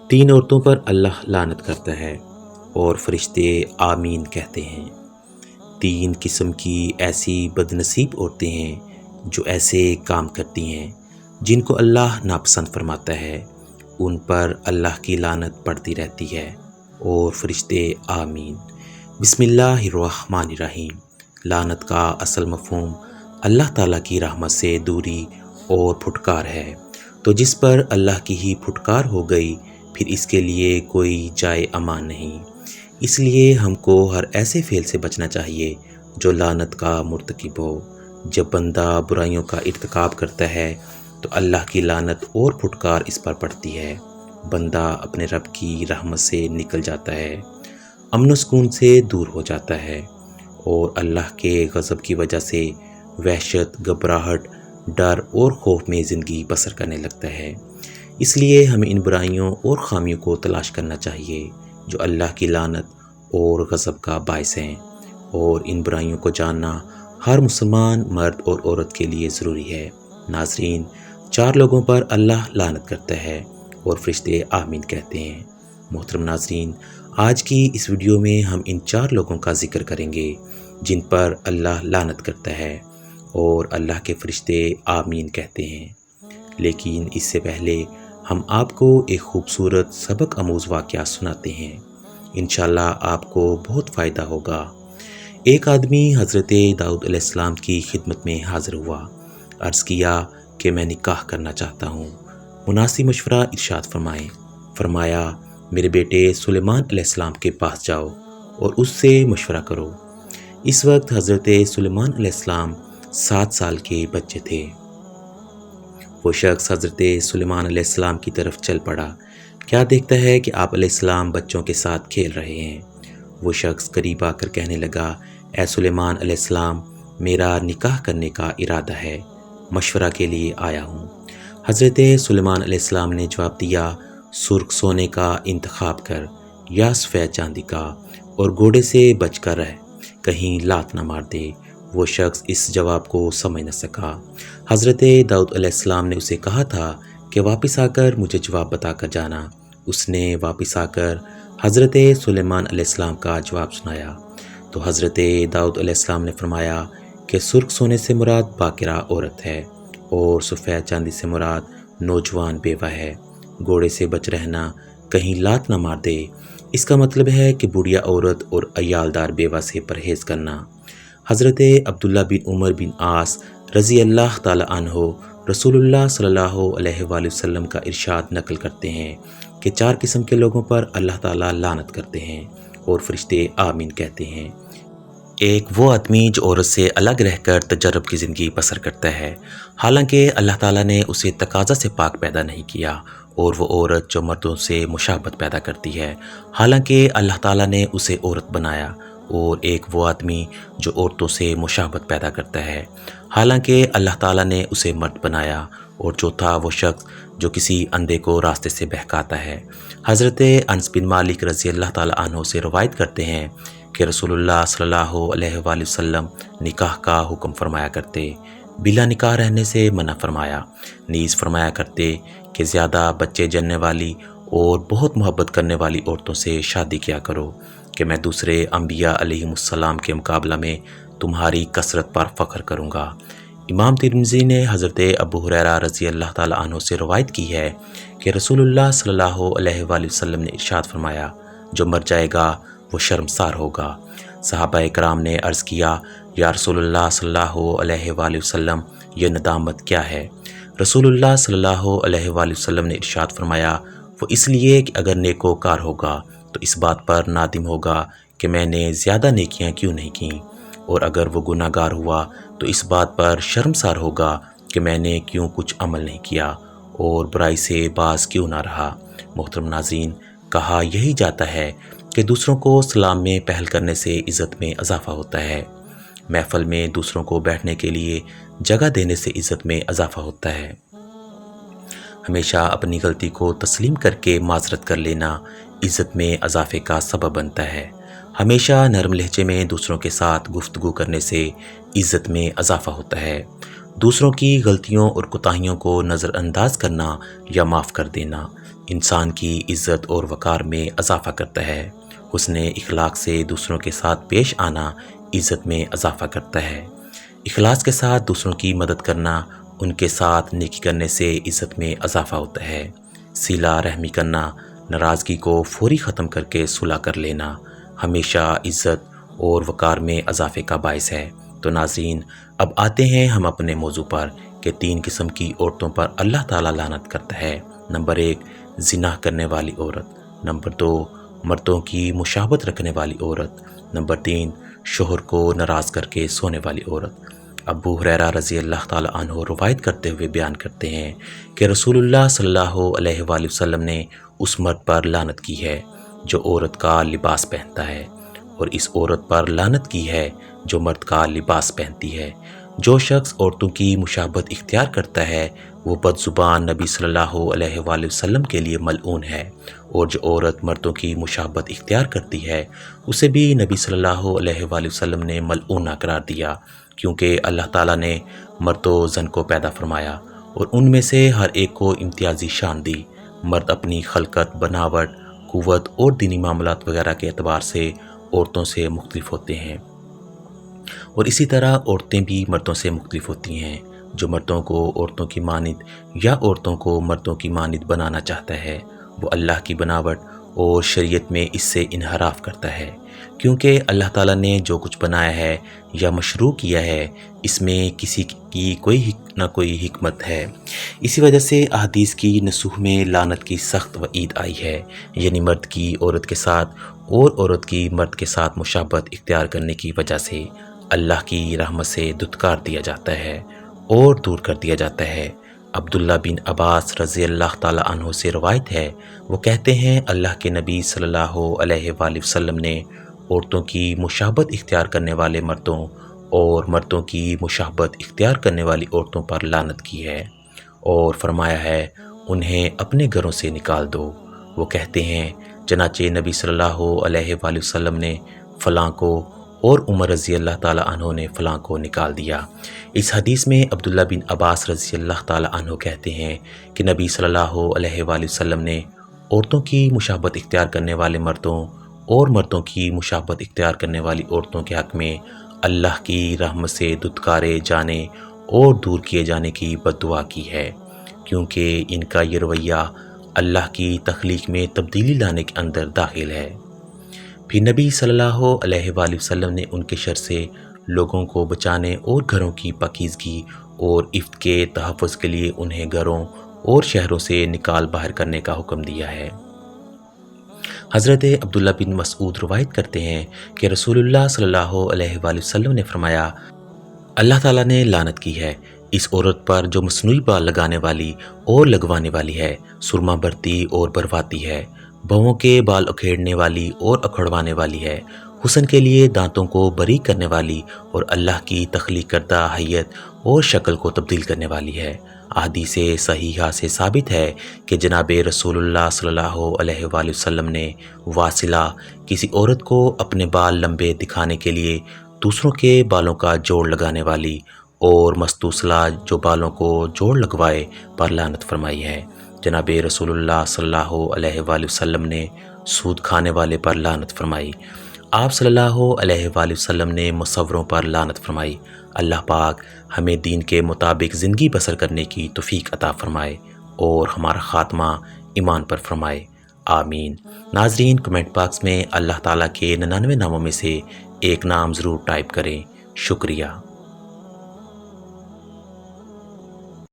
تین عورتوں پر اللہ لعنت کرتا ہے اور فرشتے آمین کہتے ہیں۔ تین قسم کی ایسی بدنصیب عورتیں ہیں جو ایسے کام کرتی ہیں جن کو اللہ ناپسند فرماتا ہے، ان پر اللہ کی لعنت پڑتی رہتی ہے اور فرشتے آمین۔ بسم اللہ الرحمن الرحیم۔ لعنت کا اصل مفہوم اللہ تعالیٰ کی رحمت سے دوری اور پھٹکار ہے، تو جس پر اللہ کی ہی پھٹکار ہو گئی پھر اس کے لیے کوئی جائے امان نہیں۔ اس لیے ہم کو ہر ایسے فعل سے بچنا چاہیے جو لعنت کا مرتکب ہو۔ جب بندہ برائیوں کا ارتکاب کرتا ہے تو اللہ کی لعنت اور پھٹکار اس پر پڑتی ہے، بندہ اپنے رب کی رحمت سے نکل جاتا ہے، امن و سکون سے دور ہو جاتا ہے اور اللہ کے غضب کی وجہ سے وحشت، گھبراہٹ، ڈر اور خوف میں زندگی بسر کرنے لگتا ہے۔ اس لیے ہمیں ان برائیوں اور خامیوں کو تلاش کرنا چاہیے جو اللہ کی لعنت اور غضب کا باعث ہیں، اور ان برائیوں کو جاننا ہر مسلمان مرد اور عورت کے لیے ضروری ہے۔ ناظرین، 4 لوگوں پر اللہ لعنت کرتا ہے اور فرشتے آمین کہتے ہیں۔ محترم ناظرین، آج کی اس ویڈیو میں ہم ان 4 لوگوں کا ذکر کریں گے جن پر اللہ لعنت کرتا ہے اور اللہ کے فرشتے آمین کہتے ہیں۔ لیکن اس سے پہلے ہم آپ کو ایک خوبصورت سبق آموز واقعہ سناتے ہیں، انشاءاللہ آپ کو بہت فائدہ ہوگا۔ ایک آدمی حضرت داؤد علیہ السلام کی خدمت میں حاضر ہوا، عرض کیا کہ میں نکاح کرنا چاہتا ہوں، مناسب مشورہ ارشاد فرمائیں۔ فرمایا، میرے بیٹے سلیمان علیہ السلام کے پاس جاؤ اور اس سے مشورہ کرو۔ اس وقت حضرت سلیمان علیہ السلام 7 سال کے بچے تھے۔ وہ شخص حضرت سلیمان علیہ السلام کی طرف چل پڑا، کیا دیکھتا ہے کہ آپ علیہ السلام بچوں کے ساتھ کھیل رہے ہیں۔ وہ شخص قریب آ کر کہنے لگا، اے سلیمان علیہ السلام، میرا نکاح کرنے کا ارادہ ہے، مشورہ کے لیے آیا ہوں۔ حضرت سلیمان علیہ السلام نے جواب دیا، سرخ سونے کا انتخاب کر یا سفید چاندی کا، اور گھوڑے سے بچ کر رہ، کہیں لات نہ مار دے۔ وہ شخص اس جواب کو سمجھ نہ سکا۔ حضرت داؤد علیہ السلام نے اسے کہا تھا کہ واپس آ کر مجھے جواب بتا کر جانا۔ اس نے واپس آ کر حضرت سلیمان علیہ السلام کا جواب سنایا تو حضرت داؤد علیہ السلام نے فرمایا کہ سرخ سونے سے مراد باکرہ عورت ہے اور سفید چاندی سے مراد نوجوان بیوہ ہے۔ گھوڑے سے بچ رہنا، کہیں لات نہ مار دے، اس کا مطلب ہے کہ بوڑھیا عورت اور عیالدار بیوہ سے پرہیز کرنا۔ حضرت عبداللہ بن عمر بن عاص رضی اللہ تعالی عنہ رسول اللہ صلی اللہ علیہ وآلہ وسلم کا ارشاد نقل کرتے ہیں کہ 4 قسم کے لوگوں پر اللہ تعالیٰ لعنت کرتے ہیں اور فرشتے آمین کہتے ہیں۔ ایک وہ آدمی جو عورت سے الگ رہ کر تجرب کی زندگی بسر کرتا ہے، حالانکہ اللہ تعالیٰ نے اسے تقاضا سے پاک پیدا نہیں کیا، اور وہ عورت جو مردوں سے مشابہت پیدا کرتی ہے، حالانکہ اللہ تعالیٰ نے اسے عورت بنایا۔ اور ایک وہ آدمی جو عورتوں سے مشابہت پیدا کرتا ہے، حالانکہ اللہ تعالیٰ نے اسے مرد بنایا۔ اور چوتھا وہ شخص جو کسی اندھے کو راستے سے بہکاتا ہے۔ حضرت انس بن مالک رضی اللہ تعالیٰ عنہ سے روایت کرتے ہیں کہ رسول اللہ صلی اللہ علیہ وآلہ وسلم نکاح کا حکم فرمایا کرتے، بلا نکاح رہنے سے منع فرمایا، نیز فرمایا کرتے کہ زیادہ بچے جننے والی اور بہت محبت کرنے والی عورتوں سے شادی کیا کرو کہ میں دوسرے انبیاء علیہم السلام کے مقابلہ میں تمہاری کثرت پر فخر کروں گا۔ امام ترمذی نے حضرت ابو ہریرہ رضی اللہ تعالیٰ عنہ سے روایت کی ہے کہ رسول اللہ صلی اللہ علیہ وآلہ وسلم نے ارشاد فرمایا، جو مر جائے گا وہ شرمسار ہوگا۔ صحابہ اکرام نے عرض کیا، یا رسول اللہ صلی اللہ علیہ وآلہ وسلم، یہ ندامت کیا ہے؟ رسول اللہ صلی اللہ علیہ وآلہ وسلم نے ارشاد فرمایا، وہ اس لیے کہ اگر نیکوکار ہوگا تو اس بات پر نادم ہوگا کہ میں نے زیادہ نیکیاں کیوں نہیں کیں، اور اگر وہ گناہ گار ہوا تو اس بات پر شرمسار ہوگا کہ میں نے کیوں کچھ عمل نہیں کیا اور برائی سے باز کیوں نہ رہا۔ محترم ناظرین، کہا یہی جاتا ہے کہ دوسروں کو سلام میں پہل کرنے سے عزت میں اضافہ ہوتا ہے، محفل میں دوسروں کو بیٹھنے کے لیے جگہ دینے سے عزت میں اضافہ ہوتا ہے، ہمیشہ اپنی غلطی کو تسلیم کر کے معذرت کر لینا عزت میں اضافے کا سبب بنتا ہے، ہمیشہ نرم لہجے میں دوسروں کے ساتھ گفتگو کرنے سے عزت میں اضافہ ہوتا ہے، دوسروں کی غلطیوں اور کوتاہیوں کو نظر انداز کرنا یا معاف کر دینا انسان کی عزت اور وقار میں اضافہ کرتا ہے۔ حسن اخلاق سے دوسروں کے ساتھ پیش آنا عزت میں اضافہ کرتا ہے۔ اخلاص کے ساتھ دوسروں کی مدد کرنا، ان کے ساتھ نیکی کرنے سے عزت میں اضافہ ہوتا ہے۔ صلہ رحمی کرنا، ناراضگی کو فوری ختم کر کے صلح کر لینا ہمیشہ عزت اور وقار میں اضافے کا باعث ہے۔ تو ناظرین، اب آتے ہیں ہم اپنے موضوع پر کہ 3 قسم کی عورتوں پر اللہ تعالیٰ لعنت کرتا ہے۔ نمبر 1، زنا کرنے والی عورت۔ نمبر 2، مردوں کی مشابہت رکھنے والی عورت۔ نمبر 3، شوہر کو ناراض کر کے سونے والی عورت۔ ابو ہریرہ رضی اللہ تعالیٰ عنہ روایت کرتے ہوئے بیان کرتے ہیں کہ رسول اللہ صلی اللہ علیہ وآلہ وسلم نے اس مرد پر لعنت کی ہے جو عورت کا لباس پہنتا ہے، اور اس عورت پر لعنت کی ہے جو مرد کا لباس پہنتی ہے۔ جو شخص عورتوں کی مشابہت اختیار کرتا ہے وہ بد زبان نبی صلی اللہ علیہ وآلہ وسلم کے لیے ملعون ہے، اور جو عورت مردوں کی مشابہت اختیار کرتی ہے اسے بھی نبی صلی اللہ علیہ وآلہ وسلم نے ملعونہ قرار دیا، کیونکہ اللہ تعالیٰ نے مرد و زن کو پیدا فرمایا اور ان میں سے ہر ایک کو امتیازی شان دی۔ مرد اپنی خلقت، بناوٹ، قوت اور دینی معاملات وغیرہ کے اعتبار سے عورتوں سے مختلف ہوتے ہیں، اور اسی طرح عورتیں بھی مردوں سے مختلف ہوتی ہیں۔ جو مردوں کو عورتوں کی مانند یا عورتوں کو مردوں کی مانند بنانا چاہتا ہے وہ اللہ کی بناوٹ اور شریعت میں اس سے انحراف کرتا ہے، کیونکہ اللہ تعالیٰ نے جو کچھ بنایا ہے یا مشروع کیا ہے اس میں کسی کی کوئی نہ کوئی حکمت ہے۔ اسی وجہ سے احادیث کی نسوح میں لعنت کی سخت وعید آئی ہے، یعنی مرد کی عورت کے ساتھ اور عورت کی مرد کے ساتھ مشابہت اختیار کرنے کی وجہ سے اللہ کی رحمت سے دھتکار دیا جاتا ہے اور دور کر دیا جاتا ہے۔ عبداللہ بن عباس رضی اللہ تعالیٰ عنہ سے روایت ہے، وہ کہتے ہیں اللہ کے نبی صلی اللہ علیہ وآلہ وسلم نے عورتوں کی مشابہت اختیار کرنے والے مردوں اور مردوں کی مشابہت اختیار کرنے والی عورتوں پر لعنت کی ہے اور فرمایا ہے انہیں اپنے گھروں سے نکال دو۔ وہ کہتے ہیں چنانچہ نبی صلی اللہ علیہ وآلہ وسلم نے فلاں کو اور عمر رضی اللہ تعالیٰ عنہ نے فلاں کو نکال دیا۔ اس حدیث میں عبداللہ بن عباس رضی اللہ تعالیٰ عنہ کہتے ہیں کہ نبی صلی اللہ علیہ وآلہ وسلم نے عورتوں کی مشابہت اختیار کرنے والے مردوں اور مردوں کی مشابہت اختیار کرنے والی عورتوں کے حق میں اللہ کی رحمت سے دھتکارے جانے اور دور کیے جانے کی بد دعا کی ہے، کیونکہ ان کا یہ رویہ اللہ کی تخلیق میں تبدیلی لانے کے اندر داخل ہے۔ پھر نبی صلی اللہ علیہ وآلہ وسلم نے ان کے شر سے لوگوں کو بچانے اور گھروں کی پاکیزگی اور عفت کے تحفظ کے لیے انہیں گھروں اور شہروں سے نکال باہر کرنے کا حکم دیا ہے۔ حضرت عبداللہ بن مسعود روایت کرتے ہیں کہ رسول اللہ صلی اللہ علیہ وآلہ وسلم نے فرمایا، اللہ تعالیٰ نے لعنت کی ہے اس عورت پر جو مصنوعی بال لگانے والی اور لگوانے والی ہے، سرما برتی اور برواتی ہے، بہووں کے بال اکھیڑنے والی اور اکھڑوانے والی ہے، حسن کے لیے دانتوں کو باریک کرنے والی اور اللہ کی تخلیق کردہ حیت اور شکل کو تبدیل کرنے والی ہے۔ احادیث صحیحہ سے ثابت ہے کہ جناب رسول اللہ صلی اللہ علیہ وآلہ وسلم نے واصلہ کسی عورت کو اپنے بال لمبے دکھانے کے لیے دوسروں کے بالوں کا جوڑ لگانے والی اور مستوصلہ جو بالوں کو جوڑ لگوائے پر لعنت فرمائی ہے۔ جناب رسول اللہ صلی اللہ علیہ وآلہ وسلم نے سود کھانے والے پر لعنت فرمائی۔ آپ صلی اللہ علیہ وآلہ وسلم نے مصوروں پر لعنت فرمائی۔ اللہ پاک ہمیں دین کے مطابق زندگی بسر کرنے کی توفیق عطا فرمائے اور ہمارا خاتمہ ایمان پر فرمائے، آمین۔ ناظرین، کمنٹ باکس میں اللہ تعالیٰ کے 99 ناموں میں سے ایک نام ضرور ٹائپ کریں۔ شکریہ۔